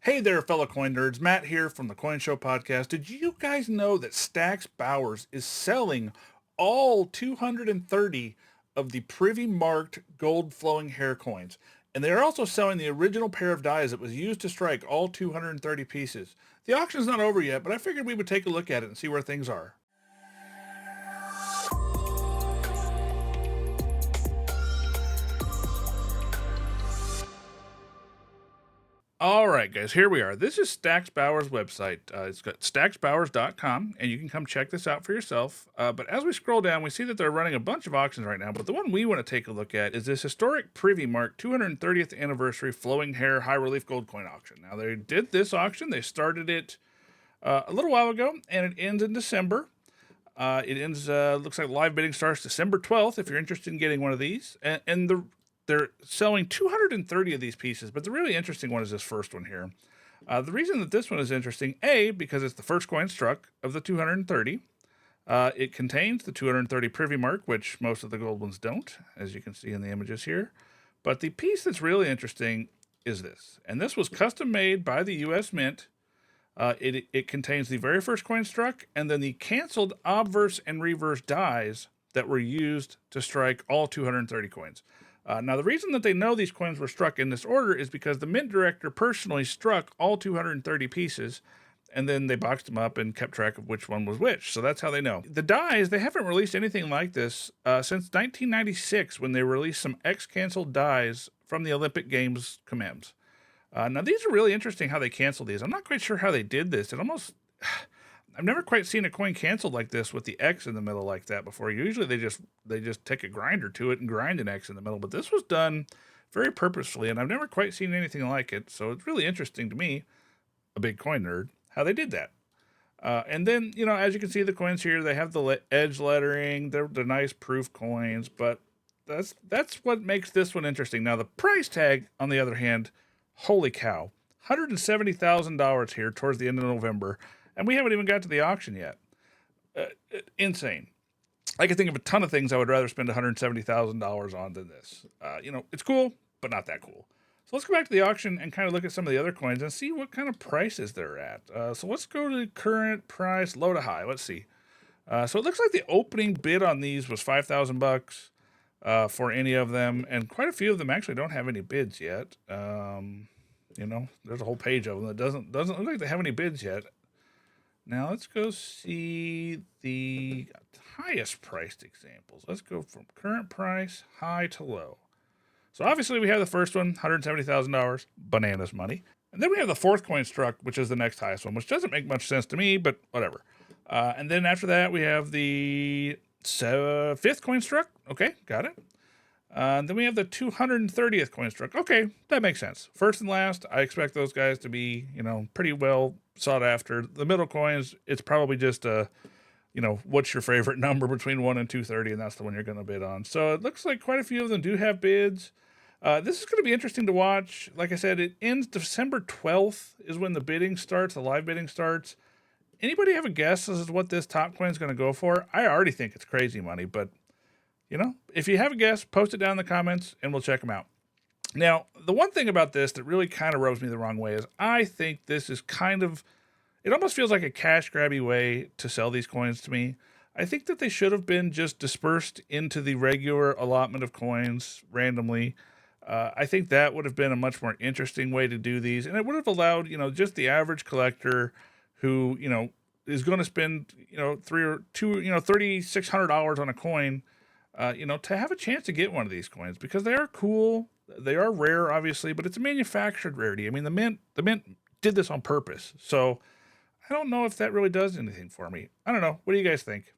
Hey there, fellow coin nerds. Matt here from the Coin Show podcast. Did you guys know that Stax Bowers is selling all 230 of the Privy marked gold flowing hair coins? And they are also selling the original pair of dies that was used to strike all 230 pieces. The auction's not over yet, but I figured we would take a look at it and see where things are. All right, guys, here we are. This is Stax Bowers' website. It's got staxbowers.com, and you can come check this out for yourself. But as we scroll down, we see that they're running a bunch of auctions right now. But the one we want to take a look at is this historic Privy Mark 230th anniversary flowing hair high relief gold coin auction. Now, they did this auction. They started it a little while ago, and it ends in December. Looks like live bidding starts December 12th if you're interested in getting one of these. They're selling 230 of these pieces, but the really interesting one is this first one here. The reason that this one is interesting, A, because it's the first coin struck of the 230. It contains the 230 Privy mark, which most of the gold ones don't, as you can see in the images here. But the piece that's really interesting is this, and this was custom made by the U.S. Mint. It contains the very first coin struck, and then the canceled obverse and reverse dies that were used to strike all 230 coins. Now, the reason that they know these coins were struck in this order is because the mint director personally struck all 230 pieces, and then they boxed them up and kept track of which one was which. So that's how they know. The dies, they haven't released anything like this since 1996 when they released some X-canceled dies from the Olympic Games commems. Now, these are really interesting how they canceled these. I'm not quite sure how they did this. I've never quite seen a coin canceled like this with the X in the middle like that before. Usually they just take a grinder to it and grind an X in the middle, but this was done very purposefully, and I've never quite seen anything like it. So it's really interesting to me, a big coin nerd, how they did that. And then, as you can see, the coins here, they have the edge lettering. They're nice proof coins, but that's what makes this one interesting. Now, the price tag, on the other hand, holy cow, $170,000 here towards the end of November. And we haven't even got to the auction yet. Insane. I can think of a ton of things I would rather spend $170,000 on than this. It's cool, but not that cool. So let's go back to the auction and kind of look at some of the other coins and see what kind of prices they're at. So let's go to current price, low to high. Let's see. So it looks like the opening bid on these was $5,000 for any of them, and quite a few of them actually don't have any bids yet. There's a whole page of them that doesn't look like they have any bids yet. Now let's go see the highest priced examples. Let's go from current price, high to low. So obviously we have the first one, $170,000, bananas money. And then we have the fourth coin struck, which is the next highest one, which doesn't make much sense to me, but whatever. And then after that, we have the fifth coin struck. Okay, got it. Then we have the 230th coin struck. Okay, that makes sense. First and last, I expect those guys to be, pretty well sought after. The middle coins, it's probably just what's your favorite number between 1 and 230, and that's the one you're going to bid on. So it looks like quite a few of them do have bids. This is going to be interesting to watch. Like I said, it ends December 12th is when the bidding starts, the live bidding starts. Anybody have a guess as to what this top coin is going to go for? I already think it's crazy money, but if you have a guess, post it down in the comments and we'll check them out. Now, the one thing about this that really kind of rubs me the wrong way is I think this is it almost feels like a cash grabby way to sell these coins to me. I think that they should have been just dispersed into the regular allotment of coins randomly. I think that would have been a much more interesting way to do these, and it would have allowed, just the average collector who, is going to spend, $3,600 on a coin, to have a chance to get one of these coins, because they are cool. They are rare, obviously, but it's a manufactured rarity. I mean, the mint did this on purpose. So I don't know if that really does anything for me. I don't know. What do you guys think?